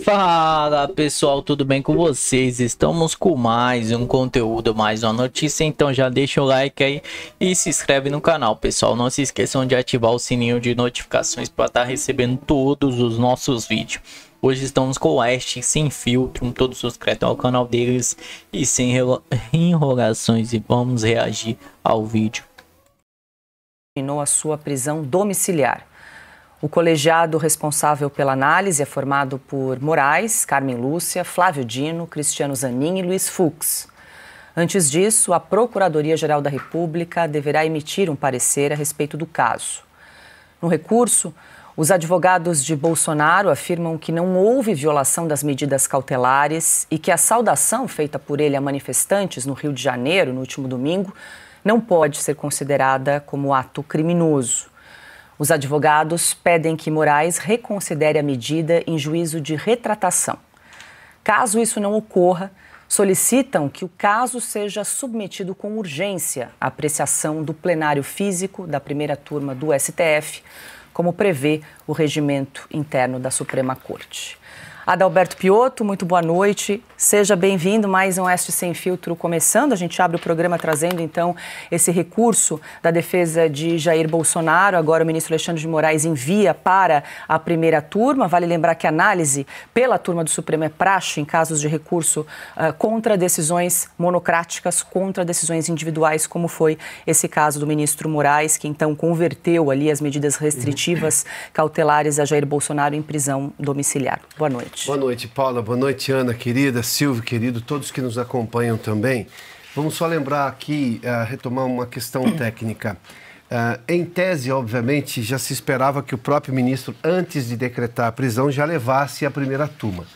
Fala pessoal, tudo bem com vocês? Estamos com mais um conteúdo, mais uma notícia, então já deixa o like aí e se inscreve no canal, pessoal. Não se esqueçam de ativar o sininho de notificações para estar recebendo todos os nossos vídeos. Hoje estamos com o Oeste Sem Filtro, todos se inscrevam ao canal deles e sem enrolações, e vamos reagir ao vídeo. Terminou a sua prisão domiciliar. O colegiado responsável pela análise é formado por Moraes, Carmen Lúcia, Flávio Dino, Cristiano Zanin e Luiz Fux. Antes disso, a Procuradoria-Geral da República deverá emitir um parecer a respeito do caso. No recurso, os advogados de Bolsonaro afirmam que não houve violação das medidas cautelares e que a saudação feita por ele a manifestantes no Rio de Janeiro, no último domingo, não pode ser considerada como ato criminoso. Os advogados pedem que Moraes reconsidere a medida em juízo de retratação. Caso isso não ocorra, solicitam que o caso seja submetido com urgência à apreciação do plenário físico da primeira turma do STF, como prevê o regimento interno da Suprema Corte. Adalberto Piotto, muito boa noite. Seja bem-vindo, mais um Oeste Sem Filtro começando. A gente abre o programa trazendo, então, esse recurso da defesa de Jair Bolsonaro. Agora o ministro Alexandre de Moraes envia para a primeira turma. Vale lembrar que a análise pela turma do Supremo é praxe em casos de recurso contra decisões monocráticas, contra decisões individuais, como foi esse caso do ministro Moraes, que então converteu ali as medidas restritivas cautelares a Jair Bolsonaro em prisão domiciliar. Boa noite. Boa noite, Paula. Boa noite, Ana, querida, Silvio, querido, todos que nos acompanham também. Vamos só lembrar aqui, retomar uma questão técnica. Em tese, obviamente, já se esperava que o próprio ministro, antes de decretar a prisão, já levasse a primeira turma.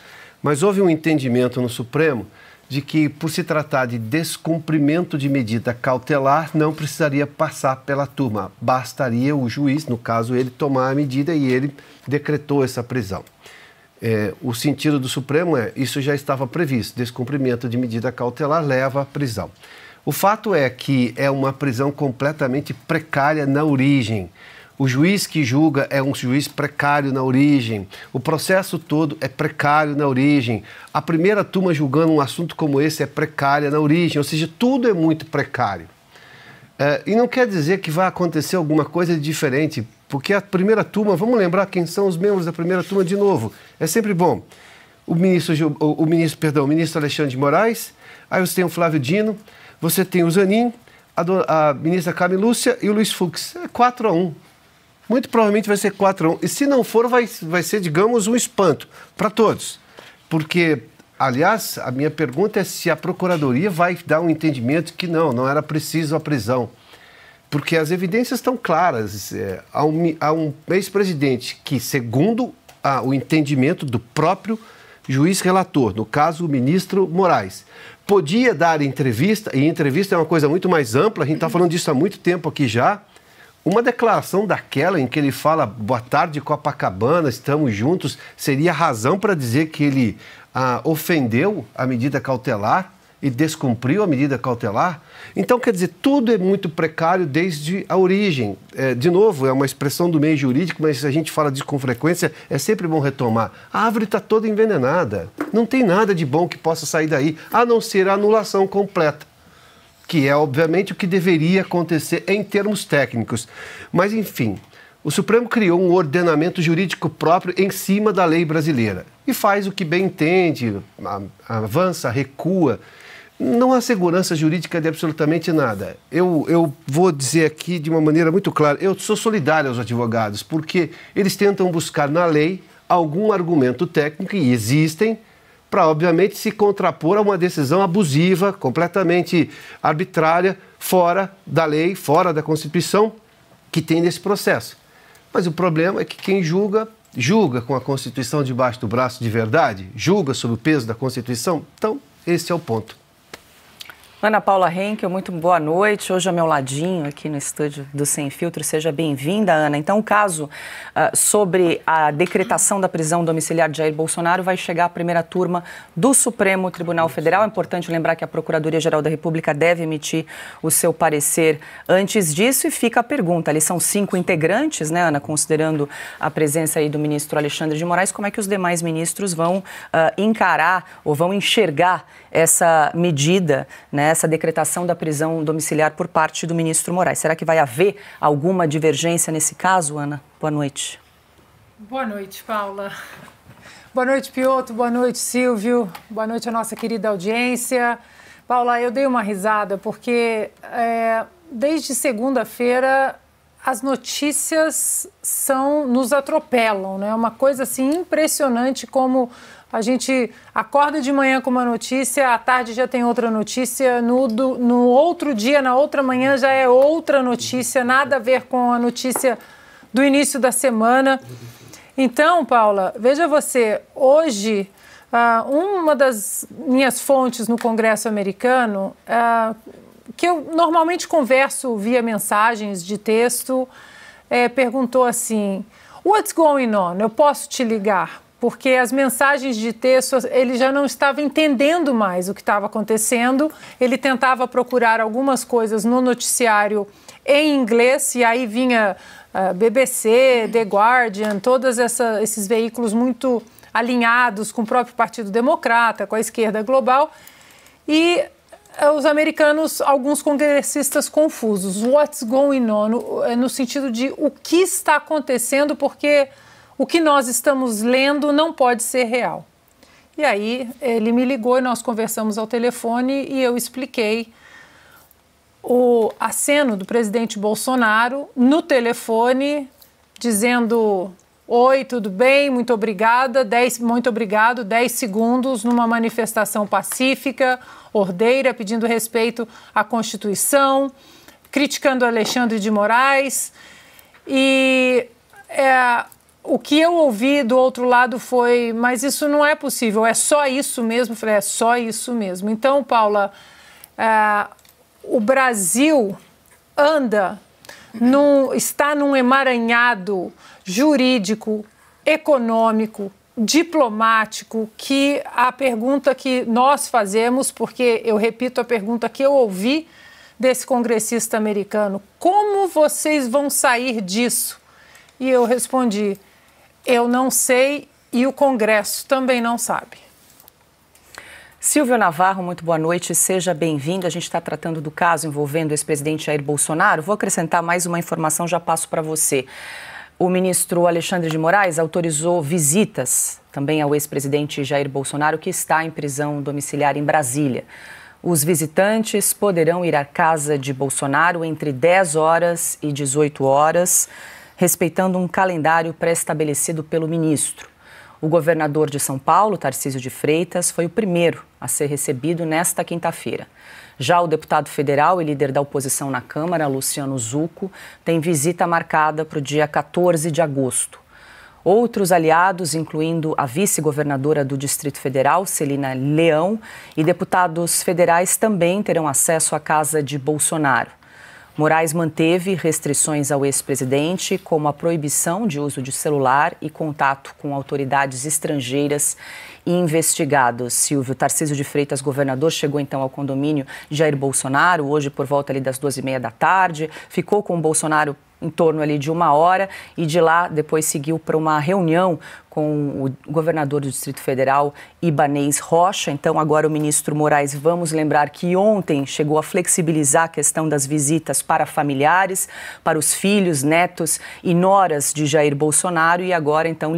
Mas houve um entendimento no Supremo de que, por se tratar de descumprimento de medida cautelar, não precisaria passar pela turma. Bastaria o juiz, no caso ele, tomar a medida e ele decretou essa prisão. O sentido do Supremo isso já estava previsto, descumprimento de medida cautelar leva à prisão. O fato é que é uma prisão completamente precária na origem. O juiz que julga é um juiz precário na origem. O processo todo é precário na origem. A primeira turma julgando um assunto como esse é precária na origem, ou seja, tudo é muito precário. E não quer dizer que vai acontecer alguma coisa diferente, porque a primeira turma, vamos lembrar quem são os membros da primeira turma de novo, é sempre bom. O ministro Alexandre de Moraes, aí você tem o Flávio Dino, você tem o Zanin, a ministra Carmen Lúcia e o Luiz Fux. É 4-1. Muito provavelmente vai ser 4-1. E se não for, vai ser, digamos, um espanto para todos. Porque, aliás, a minha pergunta é se a Procuradoria vai dar um entendimento que não era preciso a prisão. Porque as evidências estão claras. Há um ex-presidente que, segundo o entendimento do próprio juiz relator, no caso o ministro Moraes, podia dar entrevista, e entrevista é uma coisa muito mais ampla, a gente está falando disso há muito tempo aqui já, uma declaração daquela em que ele fala boa tarde Copacabana, estamos juntos, seria razão para dizer que ele ofendeu a medida cautelar e descumpriu a medida cautelar? Então, quer dizer, tudo é muito precário desde a origem. De novo, é uma expressão do meio jurídico, mas se a gente fala disso com frequência, é sempre bom retomar. A árvore está toda envenenada. Não tem nada de bom que possa sair daí, a não ser a anulação completa, que é, obviamente, o que deveria acontecer em termos técnicos. Mas, enfim, o Supremo criou um ordenamento jurídico próprio em cima da lei brasileira e faz o que bem entende, avança, recua. Não há segurança jurídica de absolutamente nada. Eu vou dizer aqui de uma maneira muito clara, eu sou solidário aos advogados, porque eles tentam buscar na lei algum argumento técnico, e existem, para, obviamente, se contrapor a uma decisão abusiva, completamente arbitrária, fora da lei, fora da Constituição, que tem nesse processo. Mas o problema é que quem julga com a Constituição debaixo do braço de verdade, julga sob o peso da Constituição. Então, esse é o ponto. Ana Paula Henkel, muito boa noite. Hoje ao meu ladinho aqui no estúdio do Sem Filtro. Seja bem-vinda, Ana. Então, o caso sobre a decretação da prisão domiciliar de Jair Bolsonaro vai chegar à primeira turma do Supremo Tribunal Federal. É importante lembrar que a Procuradoria-Geral da República deve emitir o seu parecer antes disso. E fica a pergunta, ali são 5 integrantes, né, Ana, considerando a presença aí do ministro Alexandre de Moraes, como é que os demais ministros vão encarar ou vão enxergar essa medida, né, essa decretação da prisão domiciliar por parte do ministro Moraes. Será que vai haver alguma divergência nesse caso, Ana? Boa noite. Boa noite, Paula. Boa noite, Piotr. Boa noite, Silvio. Boa noite à nossa querida audiência. Paula, eu dei uma risada porque desde segunda-feira as notícias nos atropelam, né? É uma coisa assim impressionante como a gente acorda de manhã com uma notícia, à tarde já tem outra notícia, no outro dia, na outra manhã já é outra notícia, nada a ver com a notícia do início da semana. Então, Paula, veja você, hoje, uma das minhas fontes no Congresso americano, que eu normalmente converso via mensagens de texto, perguntou assim, "What's going on? Eu posso te ligar?" Porque as mensagens de texto, ele já não estava entendendo mais o que estava acontecendo. Ele tentava procurar algumas coisas no noticiário em inglês, e aí vinha BBC, The Guardian, todos esses veículos muito alinhados com o próprio Partido Democrata, com a esquerda global. E os americanos, alguns congressistas confusos. What's going on? No sentido de o que está acontecendo, porque o que nós estamos lendo não pode ser real. E aí ele me ligou e nós conversamos ao telefone e eu expliquei o aceno do presidente Bolsonaro no telefone, dizendo: "Oi, tudo bem? Muito obrigada. Muito obrigado. 10 segundos numa manifestação pacífica, ordeira, pedindo respeito à Constituição, criticando Alexandre de Moraes." E o que eu ouvi do outro lado foi: "Mas isso não é possível, é só isso mesmo?" Eu falei: "É só isso mesmo." Então, Paula, o Brasil está num emaranhado jurídico, econômico, diplomático, que a pergunta que nós fazemos, porque eu repito a pergunta que eu ouvi desse congressista americano: "Como vocês vão sair disso?" E eu respondi: "Eu não sei e o Congresso também não sabe." Silvio Navarro, muito boa noite, seja bem-vindo. A gente está tratando do caso envolvendo o ex-presidente Jair Bolsonaro. Vou acrescentar mais uma informação, já passo para você. O ministro Alexandre de Moraes autorizou visitas também ao ex-presidente Jair Bolsonaro, que está em prisão domiciliar em Brasília. Os visitantes poderão ir à casa de Bolsonaro entre 10 horas e 18 horas, respeitando um calendário pré-estabelecido pelo ministro. O governador de São Paulo, Tarcísio de Freitas, foi o primeiro a ser recebido nesta quinta-feira. Já o deputado federal e líder da oposição na Câmara, Luciano Zucco, tem visita marcada para o dia 14 de agosto. Outros aliados, incluindo a vice-governadora do Distrito Federal, Celina Leão, e deputados federais também terão acesso à casa de Bolsonaro. Moraes manteve restrições ao ex-presidente, como a proibição de uso de celular e contato com autoridades estrangeiras e investigados. Silvio, Tarcísio de Freitas, governador, chegou então ao condomínio de Jair Bolsonaro, hoje por volta ali das 2h30 da tarde, ficou com o Bolsonaro em torno ali de 1 hora e de lá depois seguiu para uma reunião com o governador do Distrito Federal, Ibanez Rocha. Então agora o ministro Moraes, vamos lembrar que ontem chegou a flexibilizar a questão das visitas para familiares, para os filhos, netos e noras de Jair Bolsonaro, e agora então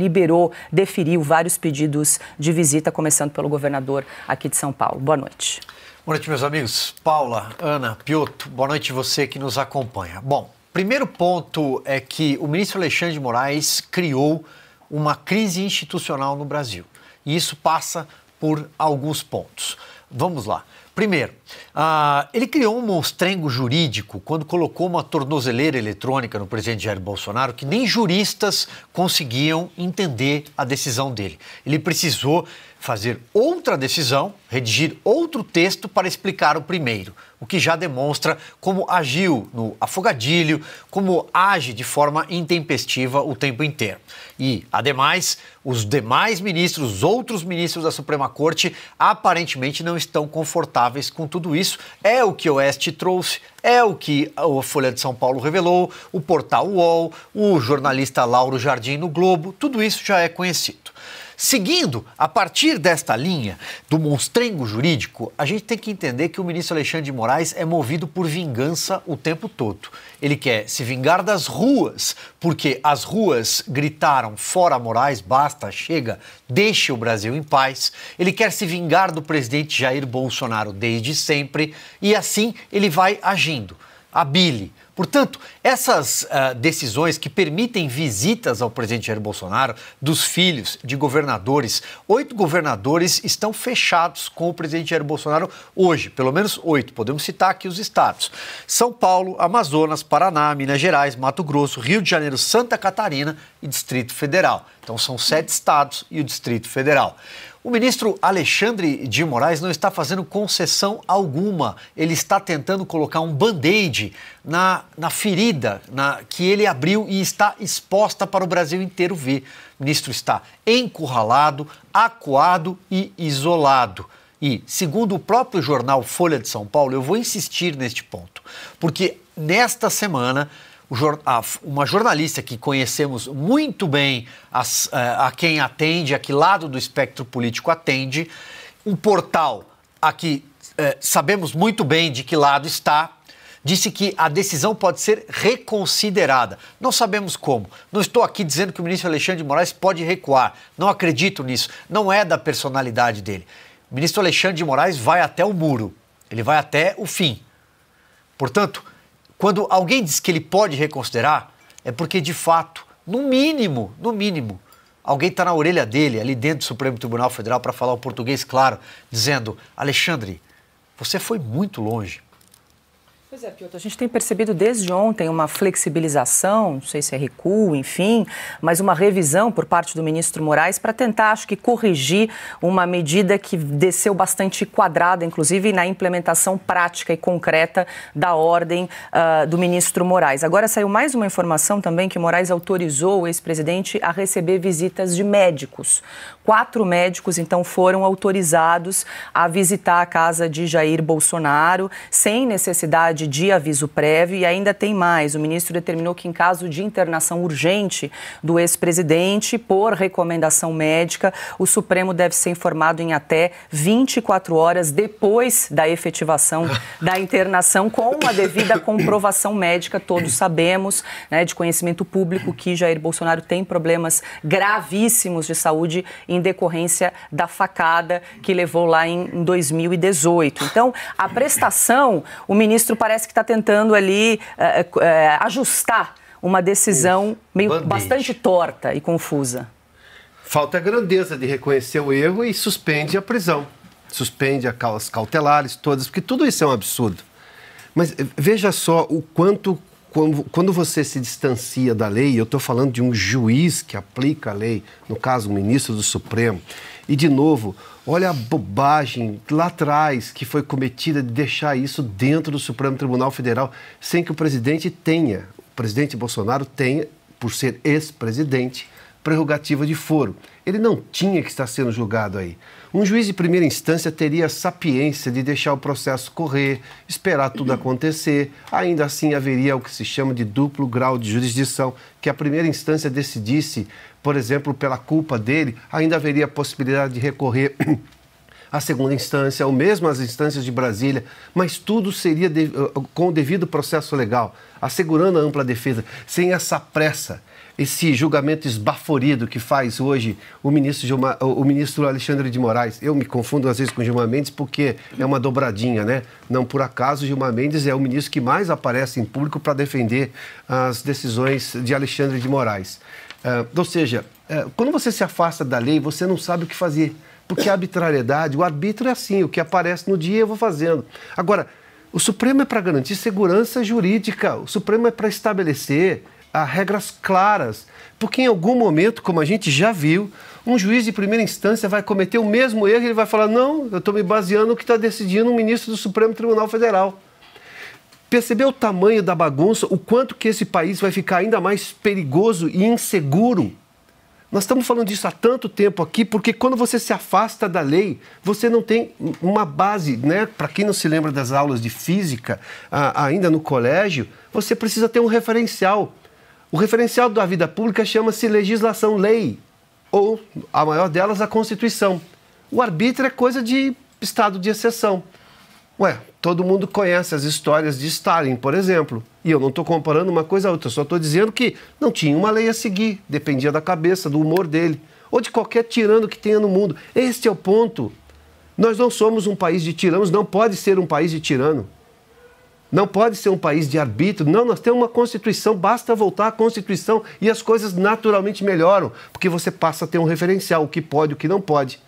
deferiu vários pedidos de visita, começando pelo governador aqui de São Paulo. Boa noite. Boa noite, meus amigos. Paula, Ana, Piotr, boa noite você que nos acompanha. Bom, primeiro ponto é que o ministro Alexandre de Moraes criou uma crise institucional no Brasil. E isso passa por alguns pontos. Vamos lá. Primeiro, ele criou um monstrengo jurídico quando colocou uma tornozeleira eletrônica no presidente Jair Bolsonaro que nem juristas conseguiam entender a decisão dele. Ele precisou fazer outra decisão, redigir outro texto para explicar o primeiro, o que já demonstra como agiu no afogadilho, como age de forma intempestiva o tempo inteiro. E, ademais, os demais ministros, os outros ministros da Suprema Corte, aparentemente não estão confortáveis com tudo isso. É o que o Oeste trouxe, é o que a Folha de São Paulo revelou, o portal UOL, o jornalista Lauro Jardim no Globo, tudo isso já é conhecido. Seguindo, a partir desta linha do monstrengo jurídico, a gente tem que entender que o ministro Alexandre de Moraes é movido por vingança o tempo todo. Ele quer se vingar das ruas, porque as ruas gritaram fora Moraes, basta, chega, deixe o Brasil em paz. Ele quer se vingar do presidente Jair Bolsonaro desde sempre e assim ele vai agindo. Habile. Portanto, essas decisões que permitem visitas ao presidente Jair Bolsonaro, dos filhos de governadores, 8 governadores estão fechados com o presidente Jair Bolsonaro hoje, pelo menos 8, podemos citar aqui os estados: São Paulo, Amazonas, Paraná, Minas Gerais, Mato Grosso, Rio de Janeiro, Santa Catarina e Distrito Federal. Então são 7 estados e o Distrito Federal. O ministro Alexandre de Moraes não está fazendo concessão alguma. Ele está tentando colocar um band-aid na ferida que ele abriu e está exposta para o Brasil inteiro ver. O ministro está encurralado, acuado e isolado. E, segundo o próprio jornal Folha de São Paulo, eu vou insistir neste ponto, porque nesta semana uma jornalista que conhecemos muito bem a quem atende, a que lado do espectro político atende, um portal a que sabemos muito bem de que lado está, disse que a decisão pode ser reconsiderada. Não sabemos como. Não estou aqui dizendo que o ministro Alexandre de Moraes pode recuar. Não acredito nisso. Não é da personalidade dele. O ministro Alexandre de Moraes vai até o muro. Ele vai até o fim. Portanto, quando alguém diz que ele pode reconsiderar, é porque, de fato, no mínimo, alguém está na orelha dele, ali dentro do Supremo Tribunal Federal, para falar o português claro, dizendo: Alexandre, você foi muito longe. Pois é, Piotr, a gente tem percebido desde ontem uma flexibilização, não sei se é recuo, enfim, mas uma revisão por parte do ministro Moraes para tentar, acho que, corrigir uma medida que desceu bastante quadrada, inclusive na implementação prática e concreta da ordem do ministro Moraes. Agora saiu mais uma informação também que Moraes autorizou o ex-presidente a receber visitas de médicos. 4 médicos, então, foram autorizados a visitar a casa de Jair Bolsonaro, sem necessidade de aviso prévio, e ainda tem mais. O ministro determinou que, em caso de internação urgente do ex-presidente, por recomendação médica, o Supremo deve ser informado em até 24 horas depois da efetivação da internação, com uma devida comprovação médica. Todos sabemos, né, de conhecimento público, que Jair Bolsonaro tem problemas gravíssimos de saúde em decorrência da facada que levou lá em 2018. Então, a prestação, o ministro parece que está tentando ali ajustar uma decisão meio bastante torta e confusa. Falta a grandeza de reconhecer o erro e suspende a prisão. Suspende as cautelares todas, porque tudo isso é um absurdo. Mas veja só o quanto, quando você se distancia da lei, eu estou falando de um juiz que aplica a lei, no caso, o ministro do Supremo, e, de novo, olha a bobagem lá atrás que foi cometida de deixar isso dentro do Supremo Tribunal Federal, sem que o presidente Bolsonaro tenha, por ser ex-presidente, prerrogativa de foro. Ele não tinha que estar sendo julgado aí. Um juiz de primeira instância teria a sapiência de deixar o processo correr, esperar tudo acontecer. Ainda assim, haveria o que se chama de duplo grau de jurisdição, que a primeira instância decidisse, por exemplo, pela culpa dele, ainda haveria a possibilidade de recorrer à segunda instância, ou mesmo às instâncias de Brasília, mas tudo seria com o devido processo legal, assegurando a ampla defesa, sem essa pressa, esse julgamento esbaforido que faz hoje o ministro Alexandre de Moraes. Eu me confundo às vezes com Gilmar Mendes porque é uma dobradinha, né? Não por acaso, Gilmar Mendes é o ministro que mais aparece em público para defender as decisões de Alexandre de Moraes. Ou seja, quando você se afasta da lei, você não sabe o que fazer. Porque a arbitrariedade, o arbítrio é assim, o que aparece no dia eu vou fazendo. Agora, o Supremo é para garantir segurança jurídica, o Supremo é para estabelecer regras claras, porque em algum momento, como a gente já viu, um juiz de primeira instância vai cometer o mesmo erro e ele vai falar, não, eu estou me baseando no que está decidindo um ministro do Supremo Tribunal Federal. Percebeu o tamanho da bagunça, o quanto que esse país vai ficar ainda mais perigoso e inseguro? Nós estamos falando disso há tanto tempo aqui, porque quando você se afasta da lei, você não tem uma base, né? Para quem não se lembra das aulas de física, ainda no colégio, você precisa ter um referencial. O referencial da vida pública chama-se legislação, lei, ou, a maior delas, a Constituição. O arbítrio é coisa de estado de exceção. Ué, todo mundo conhece as histórias de Stalin, por exemplo. E eu não estou comparando uma coisa a outra, só estou dizendo que não tinha uma lei a seguir, dependia da cabeça, do humor dele, ou de qualquer tirano que tenha no mundo. Este é o ponto. Nós não somos um país de tiranos, não pode ser um país de tirano. Não pode ser um país de arbítrio. Não, nós temos uma Constituição, basta voltar à Constituição e as coisas naturalmente melhoram, porque você passa a ter um referencial, o que pode, o que não pode.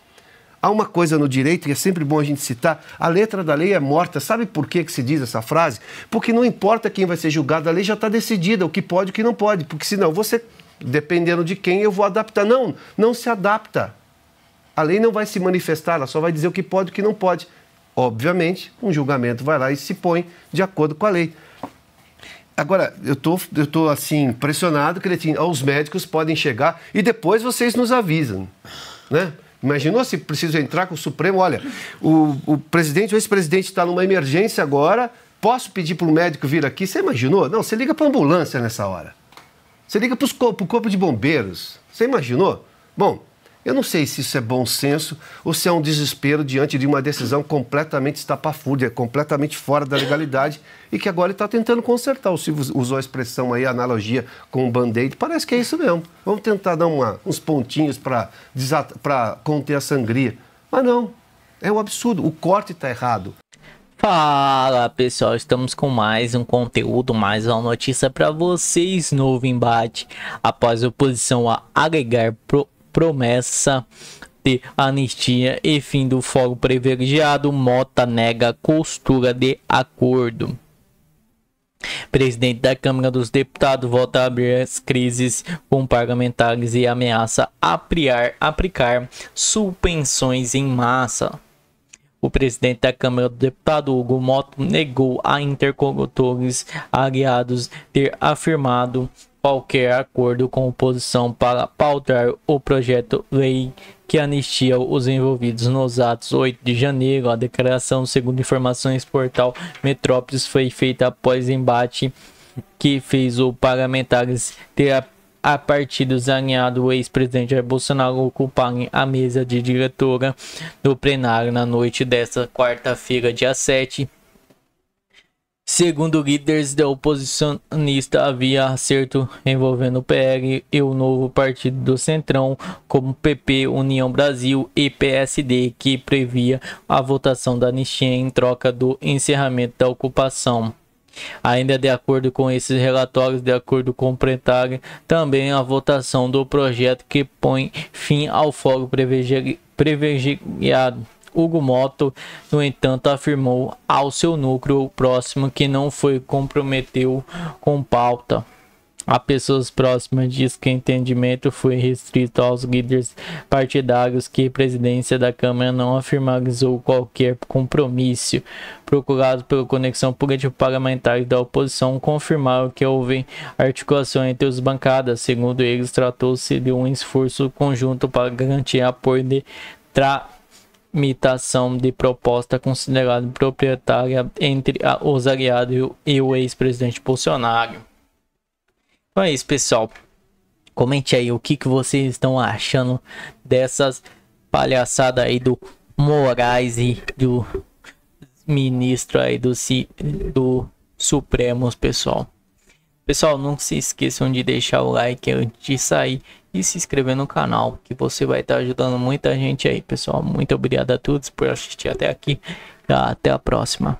Há uma coisa no direito, e é sempre bom a gente citar, a letra da lei é morta. Sabe por que se diz essa frase? Porque não importa quem vai ser julgado, a lei já está decidida, o que pode e o que não pode, porque senão você, dependendo de quem, eu vou adaptar. Não, não se adapta. A lei não vai se manifestar, ela só vai dizer o que pode e o que não pode. Obviamente, um julgamento vai lá e se põe de acordo com a lei. Agora, eu tô assim, impressionado que os médicos podem chegar e depois vocês nos avisam, né? Imaginou se preciso entrar com o Supremo? Olha, o presidente, o ex-presidente está numa emergência agora, posso pedir para o médico vir aqui? Você imaginou? Não, você liga para a ambulância nessa hora. Você liga para o corpo de bombeiros. Você imaginou? Bom, eu não sei se isso é bom senso ou se é um desespero diante de uma decisão completamente estapafúrdia, completamente fora da legalidade e que agora ele está tentando consertar. O Silvio usou a expressão aí, a analogia com o Band-Aid. Parece que é isso mesmo. Vamos tentar dar uns pontinhos para conter a sangria. Mas não, é um absurdo. O corte está errado. Fala pessoal, estamos com mais um conteúdo, mais uma notícia para vocês. Novo embate após a oposição a agregar promessa de anistia e fim do fogo privilegiado. Mota nega costura de acordo. Presidente da Câmara dos Deputados volta a abrir as crises com parlamentares e ameaça aplicar suspensões em massa. O presidente da Câmara dos Deputados, Hugo Mota, negou a interlocutores aliados ter afirmado qualquer acordo com oposição para pautar o projeto-lei que anistia os envolvidos nos atos 8 de janeiro. A declaração, segundo informações do portal Metrópolis, foi feita após embate que fez os parlamentares ter a partidos alinhados o ex-presidente Jair Bolsonaro ocuparem a mesa de diretora do plenário na noite desta quarta-feira, dia 7. Segundo líderes da oposicionista, havia acerto envolvendo o PL e o novo partido do Centrão, como PP, União Brasil e PSD, que previa a votação da anistia em troca do encerramento da ocupação. Ainda de acordo com esses relatórios, de acordo com o plenário, também a votação do projeto que põe fim ao fogo privilegiado. Hugo Mota, no entanto, afirmou ao seu núcleo próximo que não foi comprometeu com pauta. A pessoas próximas diz que o entendimento foi restrito aos líderes partidários, que a presidência da Câmara não afirmou qualquer compromisso. Procurados pela Conexão Política Parlamentar da oposição, confirmaram que houve articulação entre as bancadas. Segundo eles, tratou-se de um esforço conjunto para garantir apoio de tramitação de proposta considerada proprietária entre os aliados e o ex-presidente Bolsonaro. Então é isso, pessoal. Comente aí o que vocês estão achando dessas palhaçadas aí do Moraes e do ministro aí do Supremo, pessoal. Pessoal, não se esqueçam de deixar o like antes de sair e se inscrever no canal, que você vai estar ajudando muita gente aí, pessoal. Muito obrigado a todos por assistir até aqui e até a próxima.